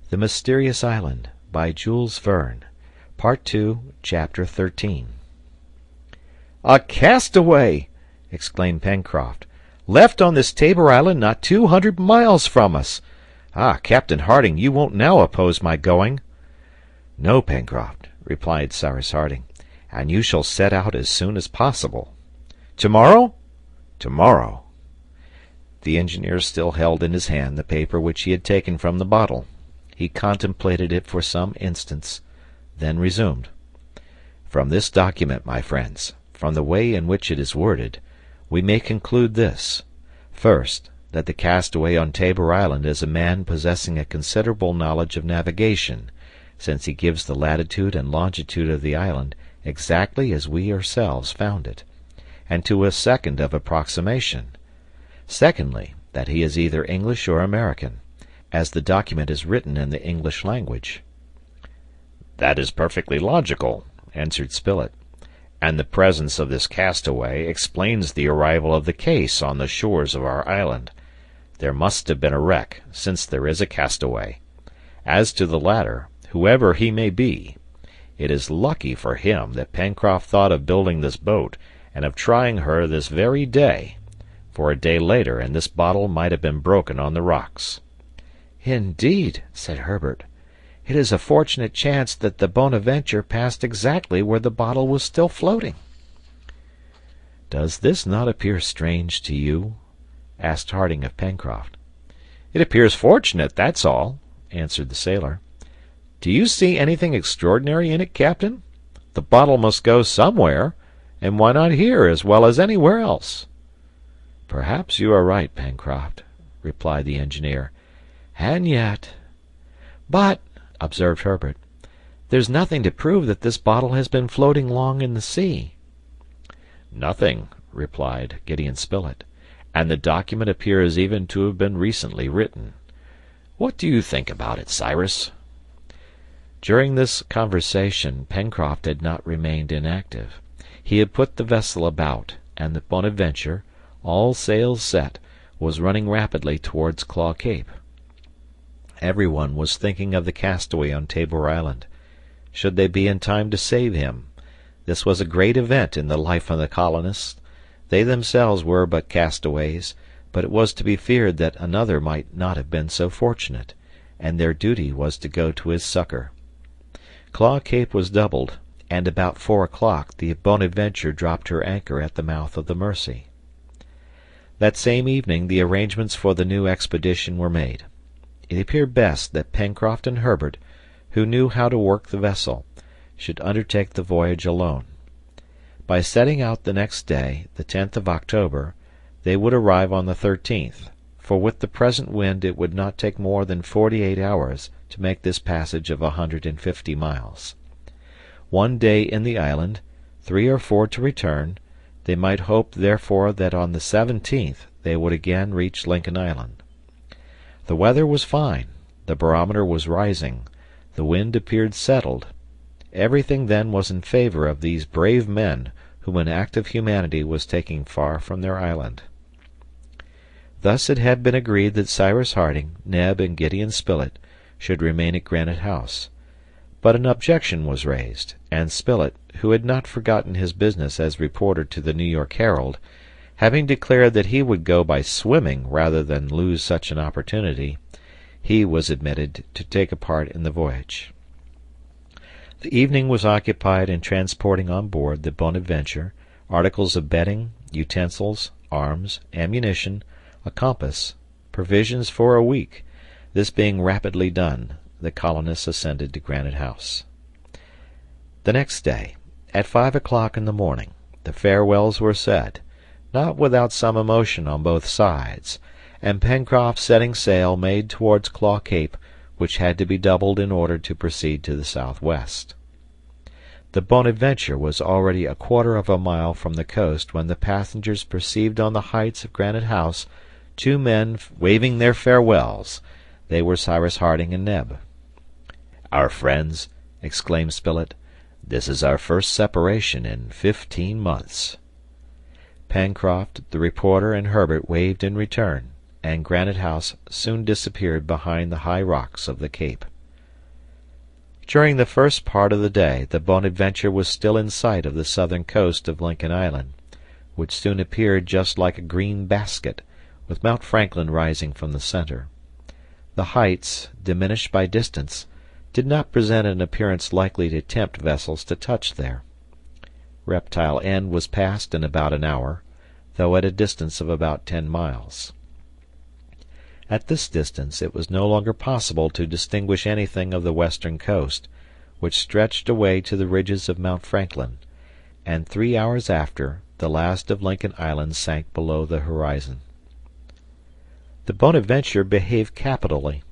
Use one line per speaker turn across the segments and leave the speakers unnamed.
The Mysterious Island, by Jules Verne. Part 2, Chapter 13. "A castaway!" exclaimed Pencroft. "Left on this Tabor Island not 200 miles from us! Ah, Captain Harding, you won't now oppose my going?" "No, Pencroft," replied Cyrus Harding, "and you shall set out as soon as possible." "Tomorrow?" "Tomorrow." The engineer still held in his hand the paper which he had taken from the bottle. He contemplated it for some instants, then resumed. "From this document, my friends, from the way in which it is worded, we may conclude this: first, that the castaway on Tabor Island is a man possessing a considerable knowledge of navigation, since he gives the latitude and longitude of the island exactly as we ourselves found it, and to a second of approximation. Secondly, that he is either English or American, as the document is written in the English language." "That is perfectly logical," answered Spilett, "and the presence of this castaway explains the arrival of the case on the shores of our island. There must have been a wreck, since there is a castaway. As to the latter, whoever he may be, it is lucky for him that Pencroft thought of building this boat and of trying her this very day, for a day later and this bottle might have been broken on the rocks." "Indeed," said Herbert, "it is a fortunate chance that the Bonadventure passed exactly where the bottle was still floating." "Does this not appear strange to you?" asked Harding of Pencroft. "It appears fortunate, that's all," answered the sailor. "Do you see anything extraordinary in it, Captain? The bottle must go somewhere, and why not here as well as anywhere else?" "Perhaps you are right, Pencroft," replied the engineer. "And yet—" "But," observed Herbert, "there's nothing to prove that this bottle has been floating long in the sea." "Nothing," replied Gideon Spilett, "and the document appears even to have been recently written. What do you think about it, Cyrus?" During this conversation Pencroft had not remained inactive. He had put the vessel about, and the Bonadventure, all sails set, was running rapidly towards Claw Cape. Everyone was thinking of the castaway on Tabor Island. Should they be in time to save him? This was a great event in the life of the colonists. They themselves were but castaways, but it was to be feared that another might not have been so fortunate, and their duty was to go to his succor. Claw Cape was doubled, and about 4 o'clock the Bonadventure dropped her anchor at the mouth of the Mercy. That same evening the arrangements for the new expedition were made. It appeared best that Pencroft and Herbert, who knew how to work the vessel, should undertake the voyage alone. By setting out the next day, the 10th of October, they would arrive on the 13th, for with the present wind it would not take more than 48 hours to make this passage of 150 miles. 1 day in the island, 3 or 4 to return. They might hope, therefore, that on the 17th they would again reach Lincoln Island. The weather was fine, the barometer was rising, the wind appeared settled. Everything then was in favor of these brave men whom an act of humanity was taking far from their island. Thus it had been agreed that Cyrus Harding, Neb, and Gideon Spilett should remain at Granite House. But an objection was raised, and Spilett, who had not forgotten his business as reporter to the New York Herald, having declared that he would go by swimming rather than lose such an opportunity, he was admitted to take a part in the voyage. The evening was occupied in transporting on board the Bonadventure articles of bedding, utensils, arms, ammunition, a compass, provisions for a week. This being rapidly done, the colonists ascended to Granite House. The next day, at 5 o'clock in the morning, the farewells were said, not without some emotion on both sides, and Pencroft, setting sail, made towards Claw Cape, which had to be doubled in order to proceed to the southwest. The Bonadventure was already a quarter of a mile from the coast when the passengers perceived on the heights of Granite House 2 men waving their farewells. They were Cyrus Harding and Neb. "Our friends," exclaimed Spilett, "this is our first separation in 15 months." Pencroft, the reporter, and Herbert waved in return, and Granite House soon disappeared behind the high rocks of the cape. During the first part of the day the Bonadventure was still in sight of the southern coast of Lincoln Island, which soon appeared just like a green basket, with Mount Franklin rising from the center. The heights, diminished by distance, did not present an appearance likely to tempt vessels to touch there. Reptile End was passed in about an hour, though at a distance of about 10 miles. At this distance it was no longer possible to distinguish anything of the western coast, which stretched away to the ridges of Mount Franklin, and 3 hours after, the last of Lincoln Island sank below the horizon. The Bonadventure behaved capitally.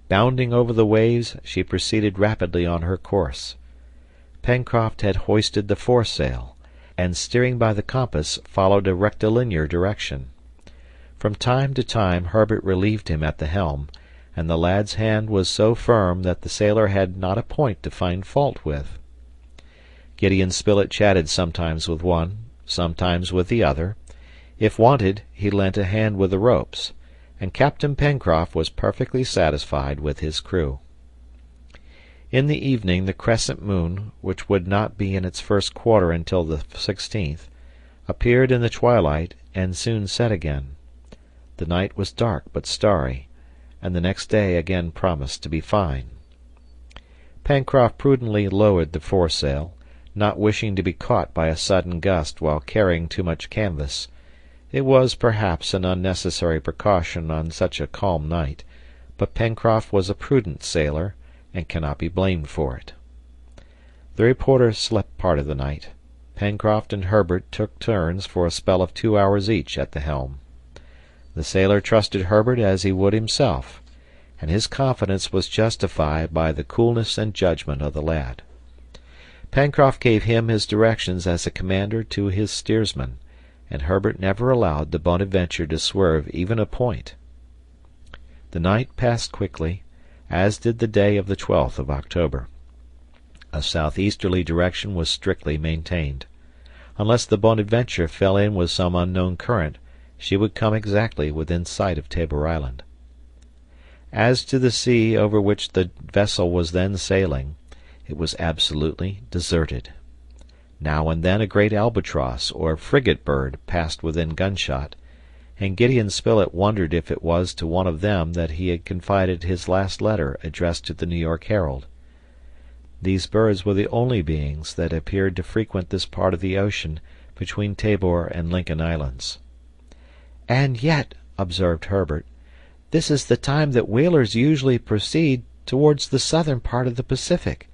Bounding over the waves, she proceeded rapidly on her course. Pencroft had hoisted the foresail, and steering by the compass followed a rectilinear direction. From time to time Herbert relieved him at the helm, and the lad's hand was so firm that the sailor had not a point to find fault with. Gideon Spilett chatted sometimes with one, sometimes with the other. If wanted, he lent a hand with the ropes, and Captain Pencroft was perfectly satisfied with his crew. In the evening the crescent moon, which would not be in its first quarter until the 16th, appeared in the twilight and soon set again. The night was dark but starry, and the next day again promised to be fine. Pencroft prudently lowered the foresail, not wishing to be caught by a sudden gust while carrying too much canvas. It was perhaps an unnecessary precaution on such a calm night, but Pencroft was a prudent sailor, and cannot be blamed for it. The reporter slept part of the night. Pencroft and Herbert took turns for a spell of 2 hours each at the helm. The sailor trusted Herbert as he would himself, and his confidence was justified by the coolness and judgment of the lad. Pencroft gave him his directions as a commander to his steersman, and Herbert never allowed the Bonadventure to swerve even a point. The night passed quickly, as did the day of the 12th of October. A southeasterly direction was strictly maintained. Unless the Bonadventure fell in with some unknown current, she would come exactly within sight of Tabor Island. As to the sea over which the vessel was then sailing, it was absolutely deserted. Now and then a great albatross or frigate bird passed within gunshot, and Gideon Spilett wondered if it was to one of them that he had confided his last letter addressed to the New York Herald. These birds were the only beings that appeared to frequent this part of the ocean between Tabor and Lincoln Islands. "And yet," observed Herbert, "this is the time that whalers usually proceed towards the southern part of the Pacific.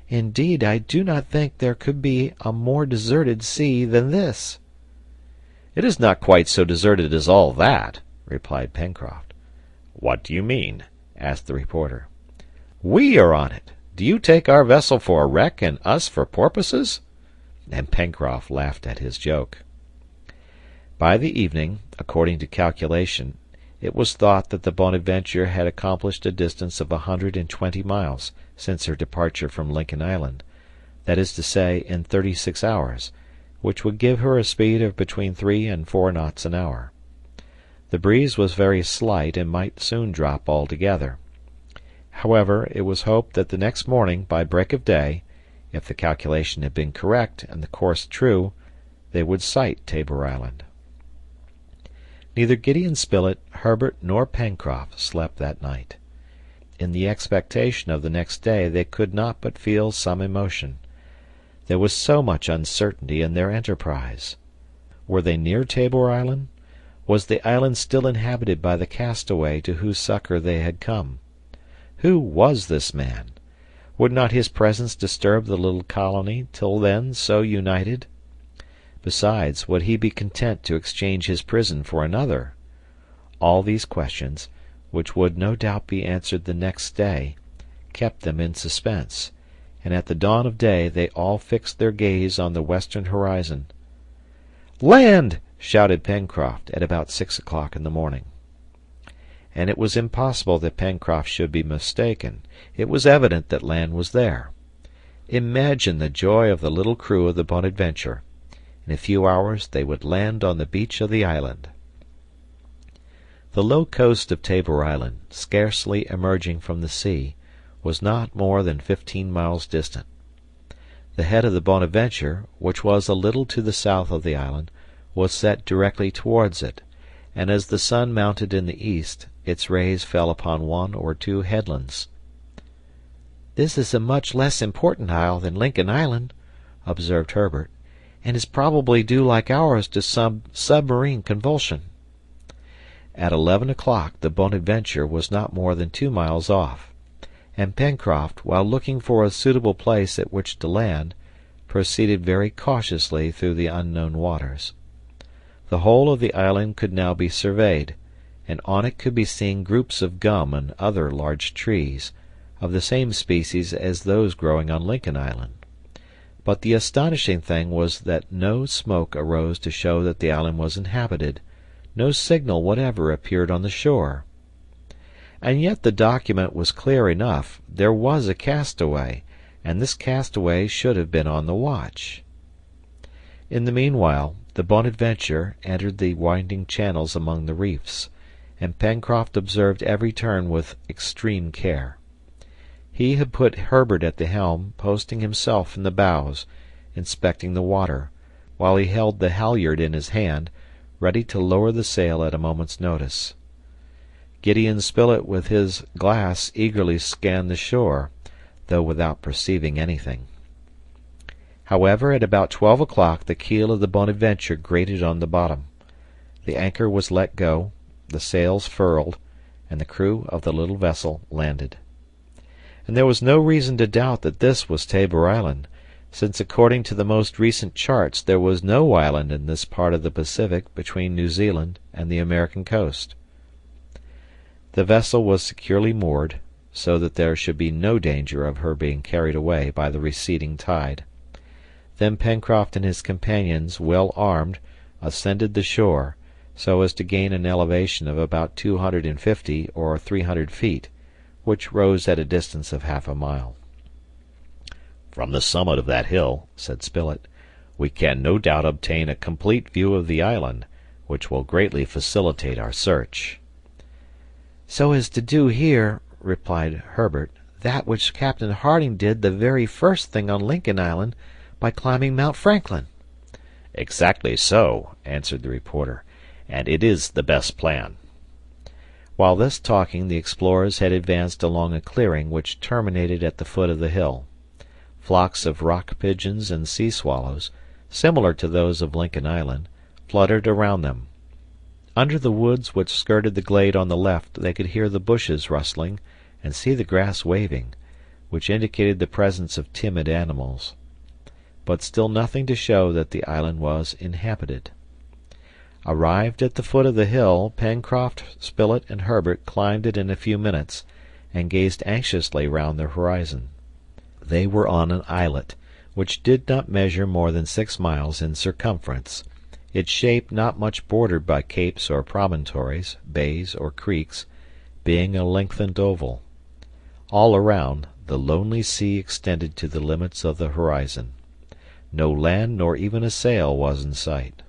Indeed, I do not think there could be a more deserted sea than this." "It is not quite so deserted as all that," replied Pencroft. "What do you mean?" asked the reporter. "We are on it. Do you take our vessel for a wreck and us for porpoises?" And Pencroft laughed at his joke. By the evening, according to calculation, it was thought that the Bonadventure had accomplished a distance of 120 miles since her departure from Lincoln Island, that is to say, in 36 hours, which would give her a speed of between 3 and 4 knots an hour. The breeze was very slight and might soon drop altogether. However, it was hoped that the next morning, by break of day, if the calculation had been correct and the course true, they would sight Tabor Island. Neither Gideon Spilett, Herbert, nor Pencroft slept that night. In the expectation of the next day they could not but feel some emotion. There was so much uncertainty in their enterprise. Were they near Tabor Island? Was the island still inhabited by the castaway to whose succor they had come? Who was this man? Would not his presence disturb the little colony till then so united? Besides, would he be content to exchange his prison for another? All these questions, which would no doubt be answered the next day, kept them in suspense, and at the dawn of day they all fixed their gaze on the western horizon. "Land!" shouted Pencroft at about 6 o'clock in the morning. And it was impossible that Pencroft should be mistaken. It was evident that land was there. Imagine the joy of the little crew of the Bonadventure. In a few hours they would land on the beach of the island. The low coast of Tabor Island, scarcely emerging from the sea, was not more than 15 miles distant. The head of the Bonadventure, which was a little to the south of the island, was set directly towards it, and as the sun mounted in the east, its rays fell upon one or two headlands. "This is a much less important isle than Lincoln Island," observed Herbert, "and is probably due like ours to some submarine convulsion." At 11 o'clock the Bonadventure was not more than 2 miles off, and Pencroft, while looking for a suitable place at which to land, proceeded very cautiously through the unknown waters. The whole of the island could now be surveyed, and on it could be seen groups of gum and other large trees, of the same species as those growing on Lincoln Island. But the astonishing thing was that no smoke arose to show that the island was inhabited. No signal whatever appeared on the shore. And yet the document was clear enough. There was a castaway, and this castaway should have been on the watch. In the meanwhile, the Bonadventure entered the winding channels among the reefs, and Pencroft observed every turn with extreme care. He had put Herbert at the helm, posting himself in the bows, inspecting the water, while he held the halyard in his hand, ready to lower the sail at a moment's notice. Gideon Spilett with his glass eagerly scanned the shore, though without perceiving anything. However, at about 12 o'clock the keel of the Bonadventure grated on the bottom. The anchor was let go, the sails furled, and the crew of the little vessel landed. And there was no reason to doubt that this was Tabor Island, since according to the most recent charts there was no island in this part of the Pacific between New Zealand and the American coast. The vessel was securely moored, so that there should be no danger of her being carried away by the receding tide. Then Pencroft and his companions, well armed, ascended the shore, so as to gain an elevation of about 250 or 300 feet, which rose at a distance of half a mile. "From the summit of that hill," said Spilett, "we can no doubt obtain a complete view of the island, which will greatly facilitate our search." "So as to do here," replied Herbert, "that which Captain Harding did the very first thing on Lincoln Island, by climbing Mount Franklin." "Exactly so," answered the reporter, "and it is the best plan." While thus talking, the explorers had advanced along a clearing which terminated at the foot of the hill. Flocks of rock pigeons and sea swallows, similar to those of Lincoln Island, fluttered around them. Under the woods which skirted the glade on the left they could hear the bushes rustling and see the grass waving, which indicated the presence of timid animals, but still nothing to show that the island was inhabited. Arrived at the foot of the hill, Pencroft, Spilett, and Herbert climbed it in a few minutes, and gazed anxiously round the horizon. They were on an islet, which did not measure more than 6 miles in circumference, its shape not much bordered by capes or promontories, bays or creeks, being a lengthened oval. All around, the lonely sea extended to the limits of the horizon. No land nor even a sail was in sight.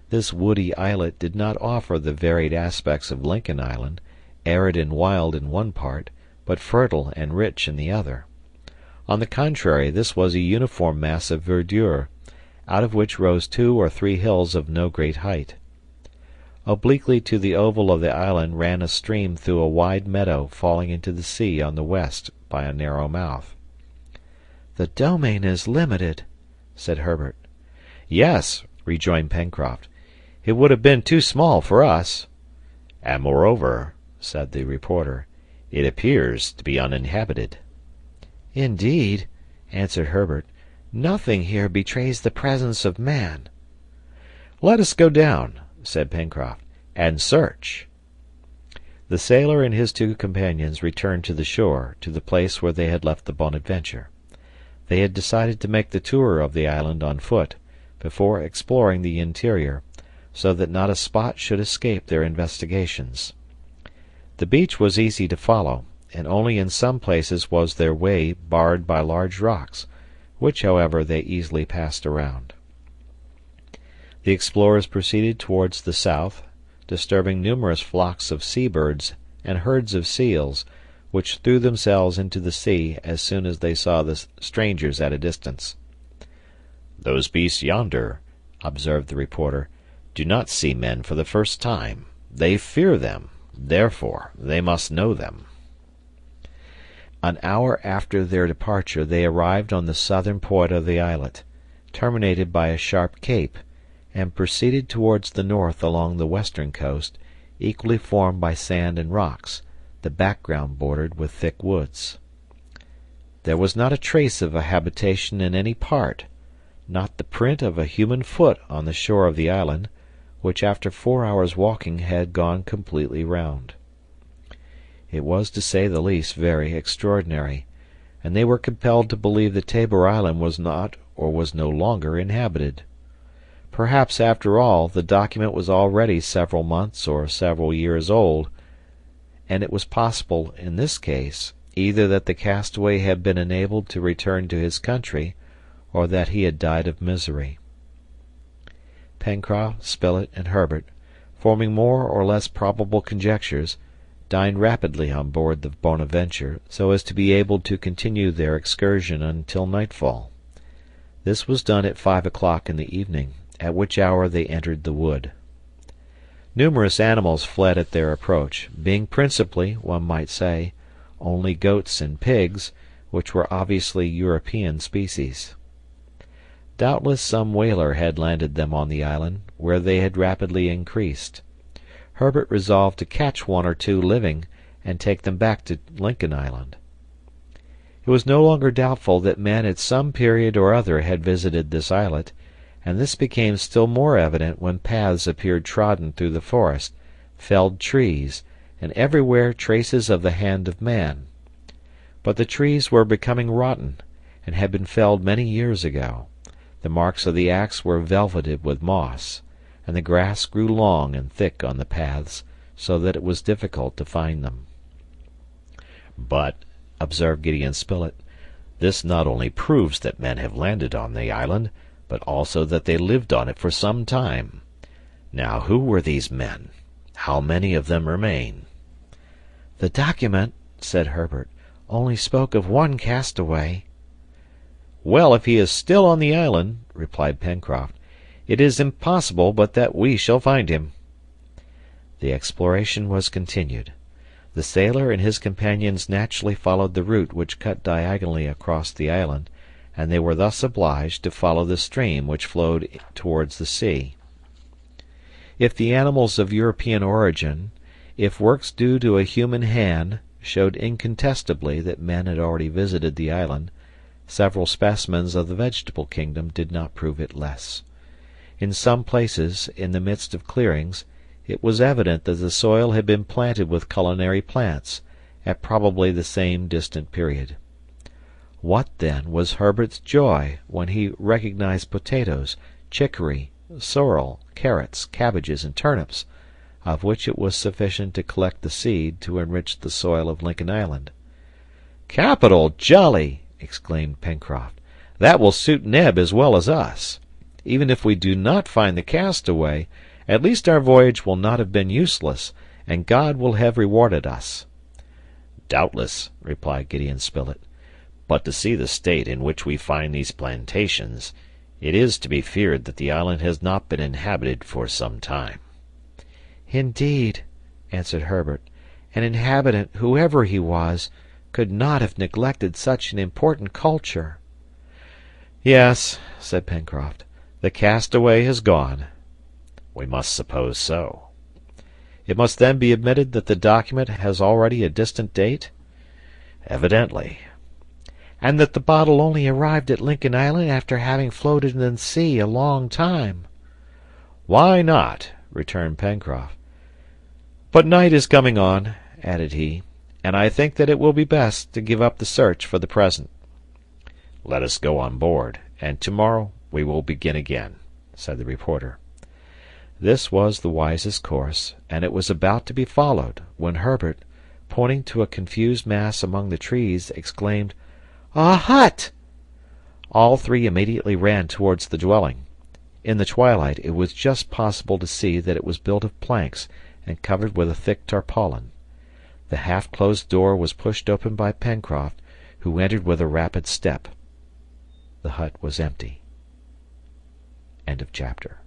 This woody islet did not offer the varied aspects of Lincoln Island, arid and wild in one part, but fertile and rich in the other. On the contrary, this was a uniform mass of verdure, out of which rose 2 or 3 hills of no great height. Obliquely to the oval of the island ran a stream through a wide meadow falling into the sea on the west by a narrow mouth. "The domain is limited," said Herbert. "Yes," rejoined Pencroft, "it would have been too small for us." "And moreover," said the reporter, "it appears to be uninhabited." "Indeed," answered Herbert, "nothing here betrays the presence of man." "Let us go down," said Pencroft, "and search." The sailor and his 2 companions returned to the shore, to the place where they had left the Bonadventure. They had decided to make the tour of the island on foot, before exploring the interior, so that not a spot should escape their investigations. The beach was easy to follow, and only in some places was their way barred by large rocks, which, however, they easily passed around. The explorers proceeded towards the south, disturbing numerous flocks of sea birds and herds of seals, which threw themselves into the sea as soon as they saw the strangers at a distance. "Those beasts yonder," observed the reporter, "do not see men for the first time. They fear them, therefore they must know them." An hour after their departure they arrived on the southern point of the islet, terminated by a sharp cape, and proceeded towards the north along the western coast, equally formed by sand and rocks, the background bordered with thick woods. There was not a trace of a habitation in any part, not the print of a human foot on the shore of the island, which after 4 hours' walking had gone completely round. It was, to say the least, very extraordinary, and they were compelled to believe that Tabor Island was not or was no longer inhabited. Perhaps, after all, the document was already several months or several years old, and it was possible, in this case, either that the castaway had been enabled to return to his country, or that he had died of misery. Pencroft, Spilett, and Herbert, forming more or less probable conjectures, dined rapidly on board the Bonaventure, so as to be able to continue their excursion until nightfall. This was done at 5 o'clock in the evening, at which hour they entered the wood. Numerous animals fled at their approach, being principally, one might say, only goats and pigs, which were obviously European species. Doubtless some whaler had landed them on the island, where they had rapidly increased. Herbert resolved to catch one or two living and take them back to Lincoln Island. It was no longer doubtful that men at some period or other had visited this islet, and this became still more evident when paths appeared trodden through the forest, felled trees, and everywhere traces of the hand of man. But the trees were becoming rotten, and had been felled many years ago. The marks of the axe were velveted with moss, and the grass grew long and thick on the paths, so that it was difficult to find them. "But," observed Gideon Spilett, "this not only proves that men have landed on the island, but also that they lived on it for some time. Now, who were these men? How many of them remain?" "The document," said Herbert, "only spoke of one castaway." "Well, if he is still on the island," replied Pencroft, "it is impossible but that we shall find him." The exploration was continued. The sailor and his companions naturally followed the route which cut diagonally across the island, and they were thus obliged to follow the stream which flowed towards the sea. If the animals of European origin, if works due to a human hand, showed incontestably that men had already visited the island, several specimens of the vegetable kingdom did not prove it less. In some places, in the midst of clearings, it was evident that the soil had been planted with culinary plants, at probably the same distant period. What, then, was Herbert's joy when he recognized potatoes, chicory, sorrel, carrots, cabbages, and turnips, of which it was sufficient to collect the seed to enrich the soil of Lincoln Island. "Capital! Jolly!" exclaimed Pencroft. "That will suit Neb as well as us. Even if we do not find the castaway, at least our voyage will not have been useless, and God will have rewarded us." "Doubtless," replied Gideon Spilett, "but to see the state in which we find these plantations, it is to be feared that the island has not been inhabited for some time." "Indeed," answered Herbert, "an inhabitant, whoever he was, could not have neglected such an important culture." "Yes," said Pencroft, "the castaway has gone." "We must suppose so." "It must then be admitted that the document has already a distant date?" "Evidently." "And that the bottle only arrived at Lincoln Island after having floated in the sea a long time?" "Why not?" returned Pencroft. "But night is coming on," added he, "and I think that it will be best to give up the search for the present." "Let us go on board, and tomorrow we will begin again," said the reporter. This was the wisest course, and it was about to be followed, when Herbert, pointing to a confused mass among the trees, exclaimed, "A hut!" All three immediately ran towards the dwelling. In the twilight it was just possible to see that it was built of planks and covered with a thick tarpaulin. The half-closed door was pushed open by Pencroft, who entered with a rapid step. The hut was empty. End of chapter.